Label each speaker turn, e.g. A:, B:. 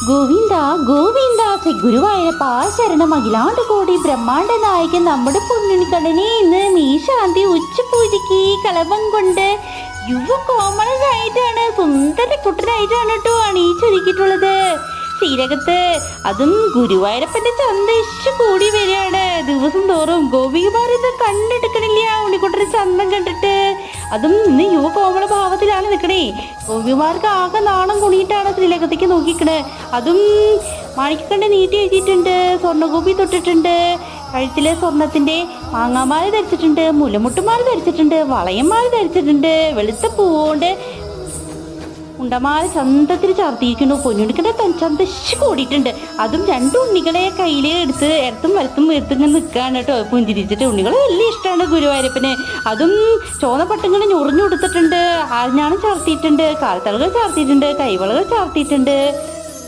A: ഗോവിന്ദ ഗോവിന്ദ ശ്രീ ഗുരുവായൂരപ്പ ശരണം. അഖിലാണ്ട് കോടി ബ്രഹ്മാണ്ട നായകൻ നമ്മുടെ പൊന്നുണിക്കണ്ണനെ ഇന്ന് മീശാന്തി ഉച്ചപൂജയ്ക്ക് കളഭം കൊണ്ട് യുവകോമളനായിട്ടാണ്, സുന്ദര കുട്ടനായിട്ടാണ് കേട്ടോ അണിയിച്ചൊരുക്കിയിട്ടുള്ളത്. ശ്രീരകത്ത് അതും ഗുരുവായൂരപ്പന്റെ ചന്തം കൂടി വരികയാണ്. ദിവസം തോറും ഗോപികുമാർ ഇത് കണ്ടെടുക്കണില്ല ഉണ്ണിക്കുട്ടന്റെ ചന്തം കണ്ടിട്ട്. അതും ഇന്ന് യുവകോമള ഭാവത്തിലാണ് നിൽക്കണേ. ഗോപികുമാർക്ക് ആകെ നാണം കുണിയിട്ടാണ് ശ്രീലകത്തേക്ക് നോക്കിക്കണേ. അതും മാണിക്കക്കണ്ട് നീട്ടി എഴുതിയിട്ടുണ്ട്, സ്വർണ്ണഗോപി തൊട്ടിട്ടുണ്ട്, കഴുത്തിലെ സ്വർണത്തിന്റെ മാങ്ങാമാല ധരിച്ചിട്ടുണ്ട്, മുലമുട്ടുമാല ധരിച്ചിട്ടുണ്ട്, വളയമാല ധരിച്ചിട്ടുണ്ട്, വെളുത്ത പൂവുകൊണ്ട് ഉണ്ടമാല ചന്തത്തിൽ ചാർത്തിയിരിക്കുന്നു. പൊന്നുണിക്കണ്ട ചന്തശ് കൂടിയിട്ടുണ്ട്. അതും രണ്ട് ഉണ്ണികളെ കയ്യിൽ എടുത്ത് ഇടത്തും വലത്തും എടുത്തിങ്ങനെ നിൽക്കുകയാണ് കേട്ടോ പുഞ്ചിരിച്ചിട്ട്. ഉണ്ണികളെ വലിയ ഇഷ്ടമാണ് ഗുരുവായൂരപ്പന്. അതും ചോന്ന പട്ടങ്ങൾ ഞൊറിഞ്ഞു കൊടുത്തിട്ടുണ്ട്, ആഞ്ഞാണം ചാർത്തിയിട്ടുണ്ട്, കാൽത്തളകൾ ചാർത്തിയിട്ടുണ്ട്, കൈവളകൾ ചാർത്തിയിട്ടുണ്ട്.